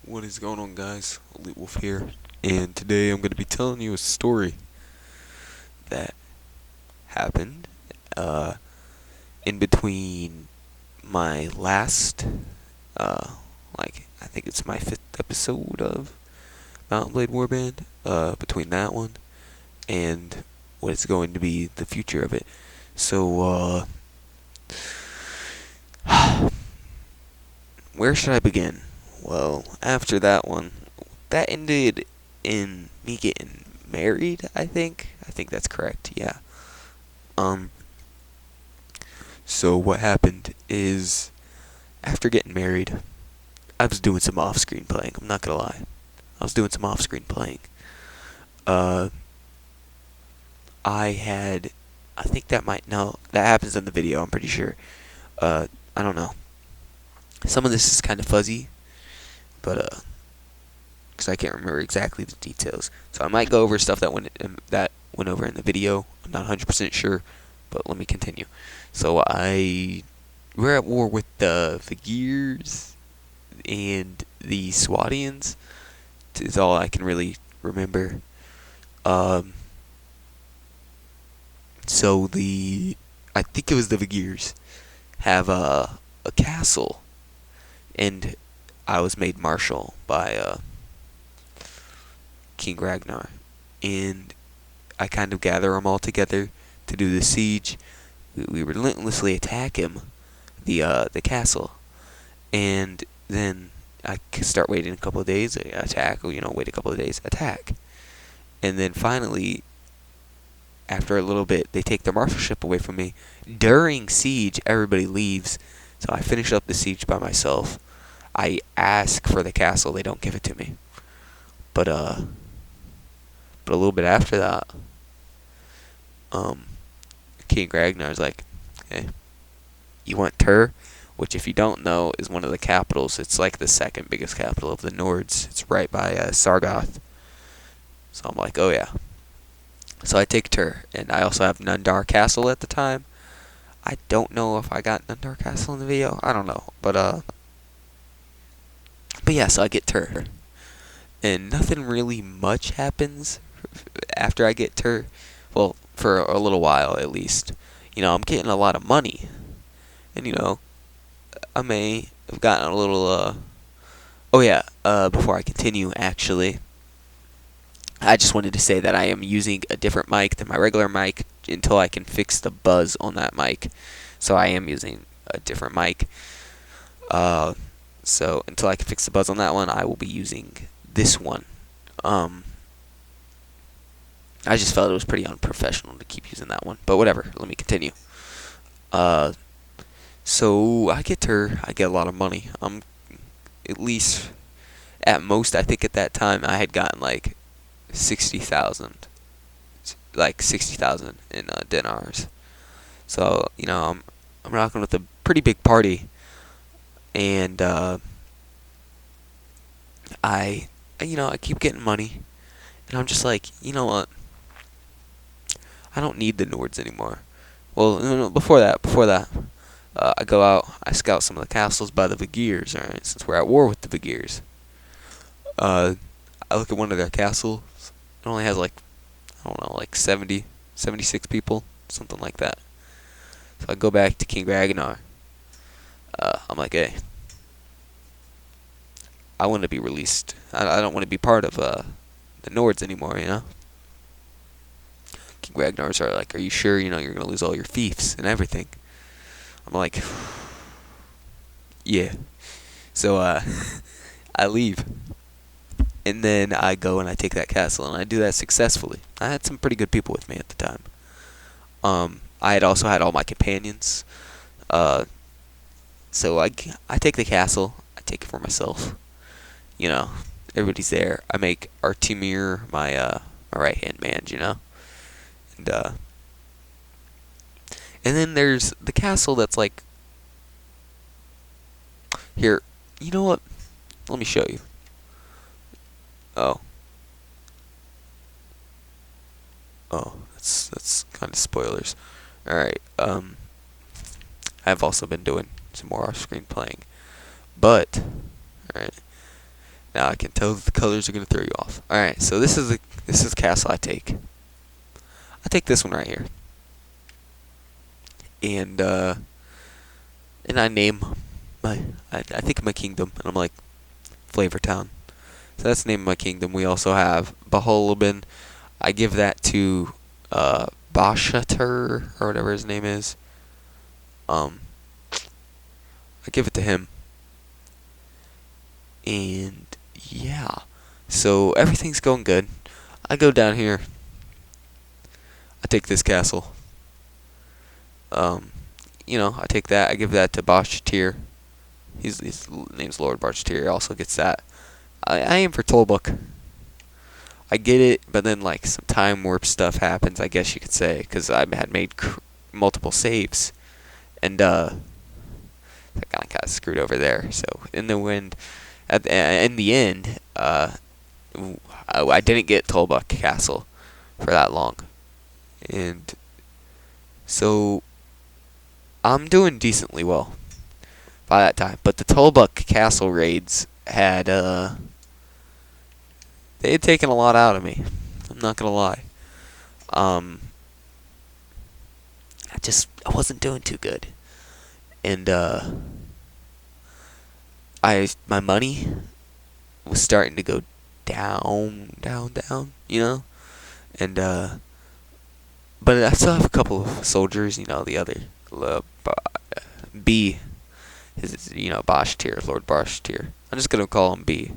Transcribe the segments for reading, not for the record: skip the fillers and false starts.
What is going on, guys? Elite Wolf here, and today I'm going to be telling you a story that happened uh, in between my last, I think it's my 5th episode of Mountain Blade Warband, between that one and what is going to be the future of it. So, where should I begin? Well, after that one, that ended in me getting married, I think. I think that's correct, yeah. Um, so what happened is, after getting married, I was doing some off-screen playing, I'm not gonna lie. I was doing some off-screen playing. Uh, I had, I think that might, no, that happens in the video, I'm pretty sure. I don't know. Some of this is kind of fuzzy, but, because I can't remember exactly the details. So I might go over stuff that went over in the video. I'm not 100% sure, but let me continue. So we're at war with the Gears and the Swadians. Is all I can really remember. Um, so I think it was the Gears have a castle, and I was made marshal by King Ragnar, and I kind of gather them all together to do the siege. We relentlessly attack him, the castle, and then I start waiting a couple of days, attack. Wait a couple of days, attack, and then finally, after a little bit, they take their marshalship away from me. During siege, everybody leaves, so I finish up the siege by myself. I ask for the castle, they don't give it to me. But a little bit after that, um, King Ragnar's like, "Hey, you want Tur?" Which, if you don't know, is one of the capitals. It's like the second biggest capital of the Nords. It's right by Sargoth. So I'm like, oh yeah. So I take Tur, and I also have Nundar Castle at the time. I don't know if I got Nundar Castle in the video. I don't know, but yeah. So I get Tur, and nothing really much happens after I get Tur. Well, for a little while at least. I'm getting a lot of money, and I may have gotten a little, oh yeah, before I continue, actually, I just wanted to say that I am using a different mic than my regular mic until I can fix the buzz on that mic. So I am using a different mic. So until I can fix the buzz on that one, I will be using this one. I just felt it was pretty unprofessional to keep using that one. But whatever, let me continue. Uh, So I get I get a lot of money. At least, at most, I think at that time I had gotten like 60,000, like 60,000 in dinars. So I'm rocking with a pretty big party, and I keep getting money, and I'm just like, you know what? I don't need the Nords anymore. Well, no, before that. I go out, I scout some of the castles by the Vagirs, alright, since we're at war with the Vagirs. I look at one of their castles. It only has like, I don't know, like 76 people, something like that. So I go back to King Ragnar. I'm like, hey, I want to be released. I don't want to be part of the Nords anymore. King Ragnar's are like, are you sure, you're going to lose all your fiefs and everything? I'm like, yeah. So, I leave. And then I go and I take that castle, and I do that successfully. I had some pretty good people with me at the time. I had also had all my companions. Uh, so I take the castle. I take it for myself. Everybody's there. I make Artemir my right-hand man, And, and then there's the castle that's like, here, you know what? Let me show you. Oh. Oh, that's kind of spoilers. Alright, I've also been doing some more off-screen playing. But, alright, now Now I can tell that the colors are gonna throw you off. All right, so this is the castle I take. I take this one right here, and I name I think of my kingdom, and I'm like Flavortown. So that's the name of my kingdom. We also have Baholabin. I give that to Bashatur or whatever his name is. I give it to him, and yeah. So everything's going good. I go down here. I take this castle. I take that. I give that to Bashatir. His name's Lord Bashatir. He also gets that. I aim for Tollbuck. I get it, but then like some time warp stuff happens, I guess you could say, because I had made multiple saves, and that got kind of screwed over there. So in the wind, in the end, I didn't get Tollbuck Castle for that long, and so I'm doing decently well by that time. But the Tollbuck Castle raids had they had taken a lot out of me. I'm not gonna lie. I wasn't doing too good, and my money was starting to go down, down, down. And but I still have a couple of soldiers. The other B, his Bosch tier, Lord Bosch tier. I'm just gonna call him B.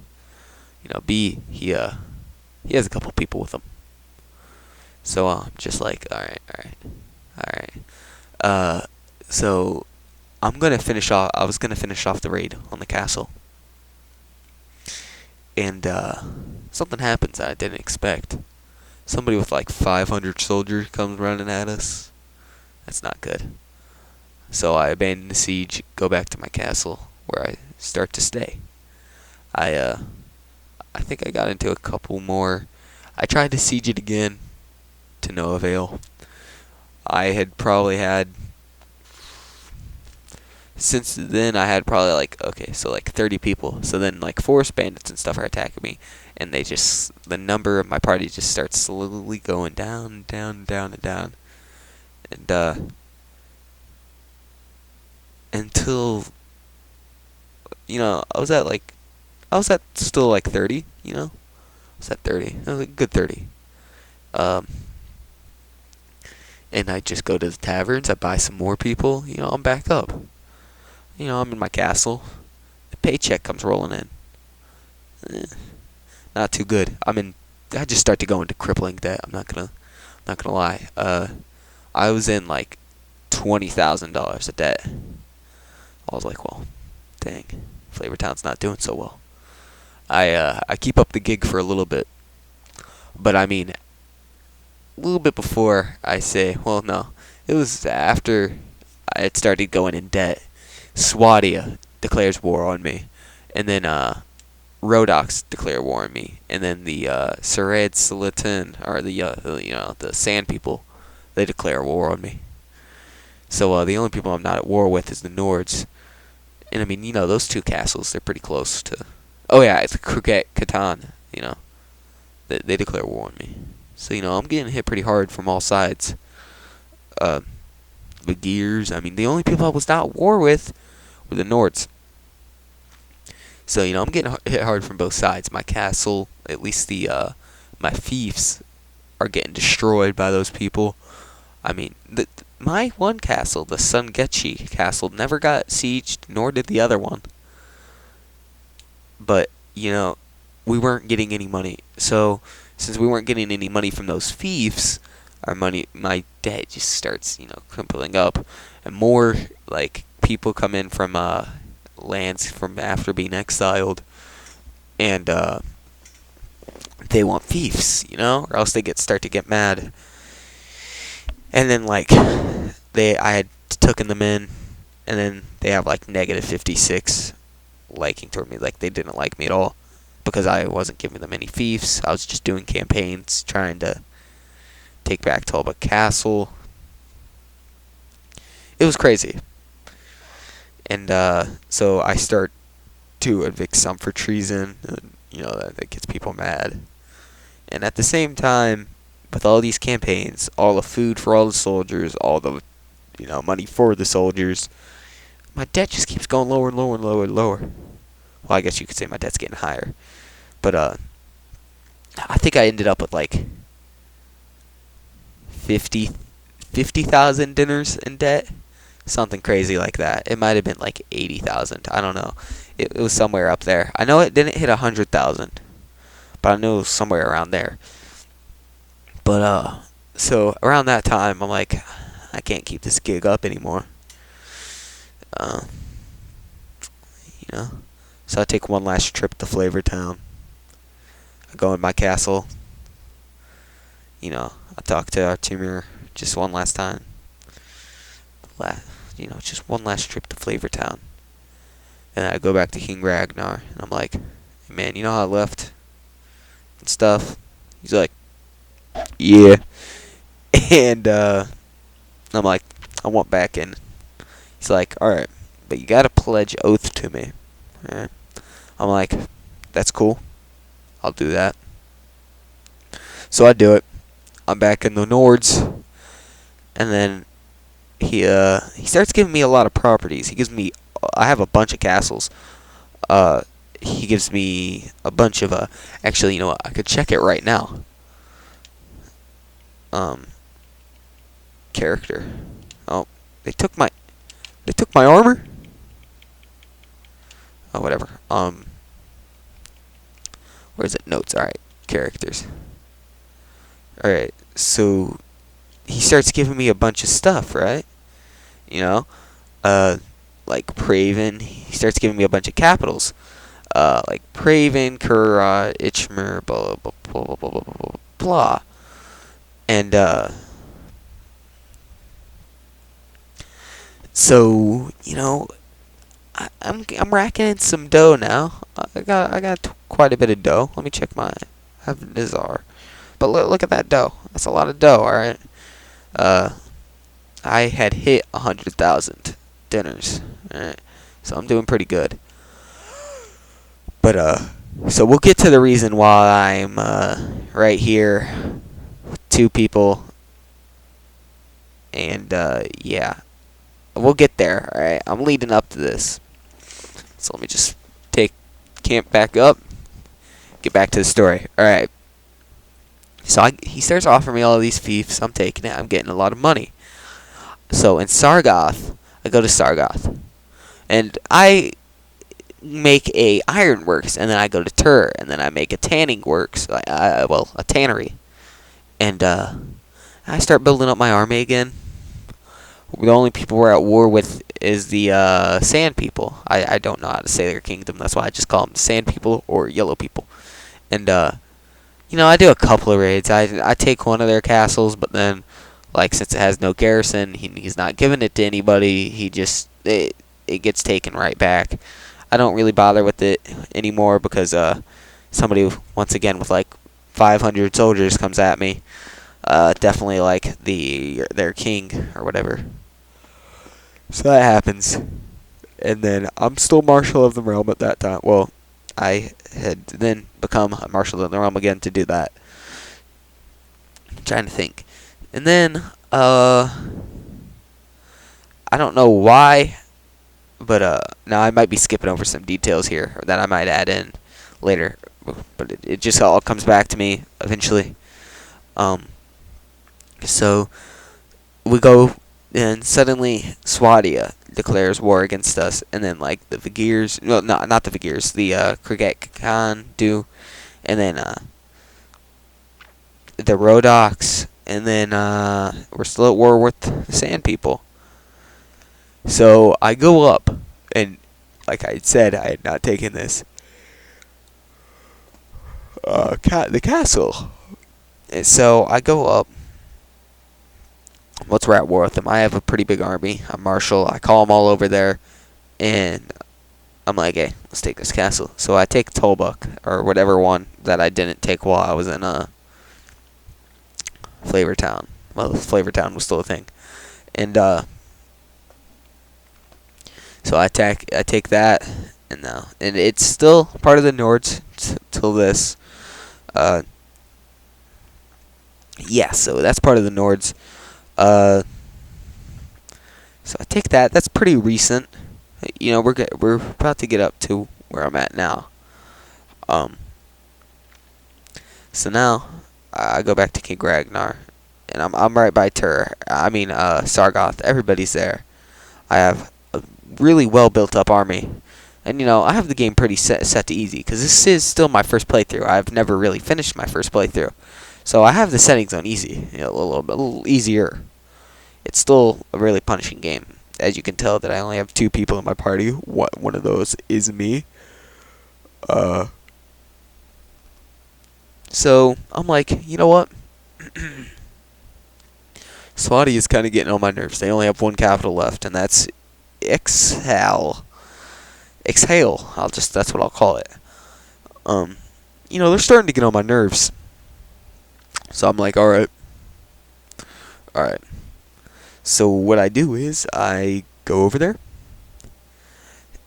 B, he has a couple people with him. So I'm just like, all right. So I'm gonna finish off. I was gonna finish off the raid on the castle, and something happens that I didn't expect. Somebody with like 500 soldiers comes running at us. That's not good. So I abandon the siege, go back to my castle, where I start to stay. I think I got into a couple more. I tried to siege it again, to no avail. I had probably had, since then I had probably like 30 people. So then like forest bandits and stuff are attacking me, and the number of my party just starts slowly going down, down, down, and down, and until I was at still like 30. I was at 30. I was a good 30. And I just go to the taverns. I buy some more people. I'm back up. I'm in my castle. The paycheck comes rolling in. Not too good. I just start to go into crippling debt. I'm not gonna lie. I was in like $20,000 of debt. I was like, well, dang, Flavortown's not doing so well. I keep up the gig for a little bit, but I mean, a little bit before I say, well, no, it was after I had started going in debt. Swadia declares war on me, and then Rhodox declare war on me, and then the Sered Solitan, or the Sand people, they declare war on me. So the only people I'm not at war with is the Nords, and I mean, those two castles, they're pretty close to. Oh yeah, it's Kruget Catan. They declare war on me. So I'm getting hit pretty hard from all sides. The Gears. I mean, the only people I was not at war with were the Nords. So I'm getting hit hard from both sides. My castle, at least my fiefs, are getting destroyed by those people. I mean, my one castle, the Sungetchi castle, never got sieged, nor did the other one. But we weren't getting any money. So since we weren't getting any money from those fiefs, my debt just starts crippling up, and more like people come in from lands from after being exiled, and they want fiefs, or else they start to get mad. And then like I had taken them in, and then they have like -56 liking toward me. Like they didn't like me at all because I wasn't giving them any fiefs. I was just doing campaigns trying to take back Tollbuck Castle. It was crazy. And so I start to evict some for treason. that gets people mad. And at the same time, with all these campaigns, all the food for all the soldiers, all the money for the soldiers, my debt just keeps going lower and lower and lower and lower. Well, I guess you could say my debt's getting higher. But I think I ended up with like 50 50,000 dinners in debt. Something crazy like that. It might have been like 80,000. I don't know. It was somewhere up there. I know it didn't hit 100,000, but I know it was somewhere around there. But so around that time, I'm like, I can't keep this gig up anymore. Uh, you know. So I take one last trip to Flavortown. I go in my castle. I talk to Artemir just one last time. Just one last trip to Flavortown. And I go back to King Ragnar, and I'm like, hey man, you know how I left and stuff? He's like, yeah. And I'm like, I want back in. He's like, alright, but you gotta pledge oath to me. Alright. I'm like, that's cool. I'll do that. So I do it. I'm back in the Nords, and then he starts giving me a lot of properties. I have a bunch of castles. He gives me a bunch of actually, you know what? I could check it right now. Character. Oh, they took my armor. Oh, whatever. Where is it? Notes. All right, characters. All right, so he starts giving me a bunch of stuff, right? You know, like Praven. He starts giving me a bunch of capitals. Like Praven, Kurra, Itchmer, blah blah blah blah blah blah blah blah. And so I'm racking in some dough now. I got quite a bit of dough. Let me check my. I have Nizar, but look at that dough. That's a lot of dough. All right. I had hit 100,000 dinners. All right. So I'm doing pretty good. But so we'll get to the reason why I'm right here with two people, and yeah, we'll get there. All right. I'm leading up to this. So let me just take camp back up. Get back to the story. All right. So he starts offering me all of these fiefs. I'm taking it. I'm getting a lot of money. So in Sargoth, I go to Sargoth, and I make a ironworks, and then I go to Tur, and then I make a tanning works. A tannery, and I start building up my army again. The only people we're at war with is the Sand People. I don't know how to say their kingdom. That's why I just call them Sand People or Yellow People. And I do a couple of raids. I take one of their castles, but then, like, since it has no garrison, he's not giving it to anybody. It gets taken right back. I don't really bother with it anymore because somebody once again with like 500 soldiers comes at me. Definitely like their king or whatever. So that happens, and then I'm still Marshal of the Realm at that time. Well, I had then become a Marshal of the Realm again to do that. I'm trying to think. And then, I don't know why, but now I might be skipping over some details here that I might add in later. But it just all comes back to me eventually. So we go, and suddenly Swadia declares war against us, and then like the Vigirs, well, not the Vigirs, the Kriget Khan do, and then the Rodox, and then we're still at war with the Sand People. So I go up, and like I said, I had not taken this the castle, and so I go up. Once we're at war with them, I have a pretty big army. I'm Marshal. I call them all over there, and I'm like, hey, let's take this castle. So I take Tolbuk, or whatever one that I didn't take while I was in Flavortown. Well, Flavortown was still a thing. And so I take that, and it's still part of the Nords, till this. Uh, yeah, so that's part of the Nords. Uh, so I take that. That's pretty recent. You know, we're about to get up to where I'm at now. Um, so now I go back to King Ragnar, and I'm right by Sargoth. Everybody's there. I have a really well built up army, and you know I have the game pretty set to easy because this is still my first playthrough. I've never really finished my first playthrough, so I have the settings on easy, you know, a little easier. It's still a really punishing game. As you can tell that I only have 2 people in my party. One of those is me. So I'm like, you know what? Swati is kind of getting on my nerves. They only have 1 capital left, and that's Exhale. Exhale. That's what I'll call it. You know, they're starting to get on my nerves. So I'm like, alright. So what I do is I go over there,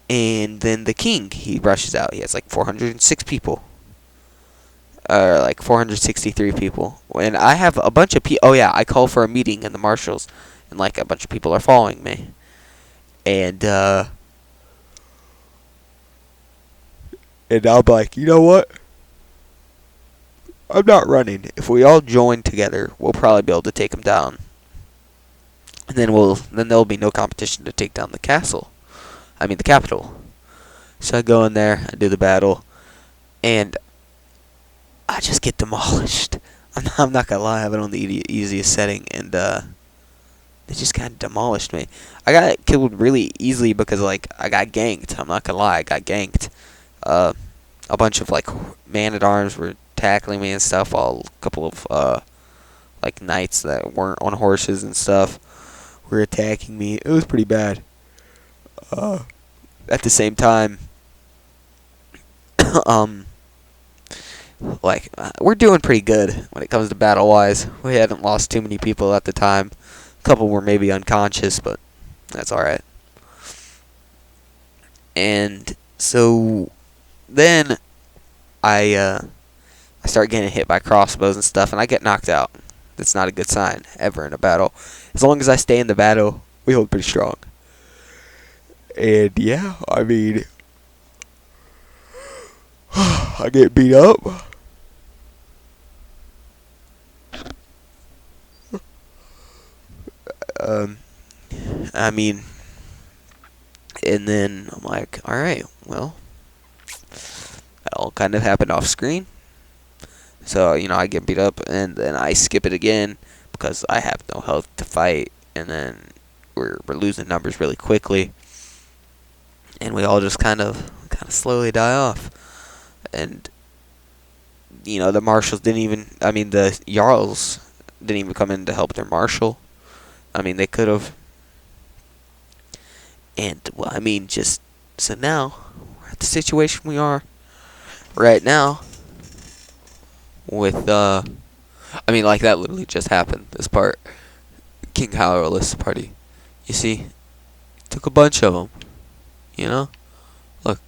and then the king, he rushes out. He has like 406 people. Like 463 people. And I have a bunch of people. Oh yeah, I call for a meeting in the marshals, and like a bunch of people are following me. And I'm like, you know what? I'm not running. If we all join together, we'll probably be able to take him down. And then there'll be no competition to take down the castle. I mean the capital. So I go in there, I do the battle, and I just get demolished. I'm not gonna lie, I have it on the easiest setting, and they just kind of demolished me. I got killed really easily because like I got ganked. I'm not gonna lie, I got ganked. A bunch of like man-at-arms were tackling me and stuff, while a couple of like knights that weren't on horses and stuff were attacking me. It was pretty bad. At the same time, we're doing pretty good when it comes to battle-wise. We hadn't lost too many people at the time. A couple were maybe unconscious, but that's alright. And so then I start getting hit by crossbows and stuff, and I get knocked out. That's not a good sign ever in a battle. As long as I stay in the battle, we hold pretty strong. And yeah, I mean, I get beat up. I mean, and then I'm like, alright, well, that all kind of happened off screen. So, you know, I get beat up, and then I skip it again because I have no health to fight, and then we're losing numbers really quickly, and we all just kind of slowly die off. And you know, the marshals the jarls didn't even come in to help their marshal. I mean, they could have. And well, I mean, just so now we're at the situation we are right now with like that literally just happened. This part, King Howlerless party. You see, took a bunch of them. You know, look.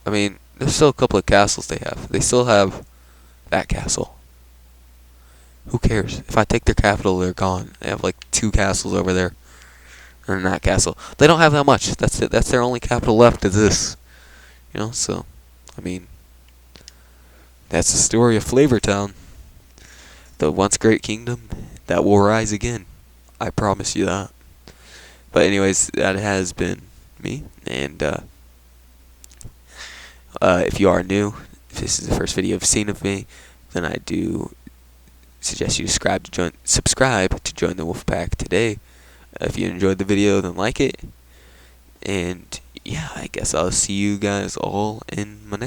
I mean, there's still a couple of castles they have. They still have that castle. Who cares? If I take their capital, they're gone. They have like 2 castles over there. In that castle. They don't have that much. That's it. That's their only capital left is this. You know, so I mean, that's the story of Flavortown. The once great kingdom that will rise again. I promise you that. But anyways, that has been me, and if you are new, if this is the first video you've seen of me, then I do suggest you subscribe to join the Wolfpack today. If you enjoyed the video, then like it. And yeah, I guess I'll see you guys all in my next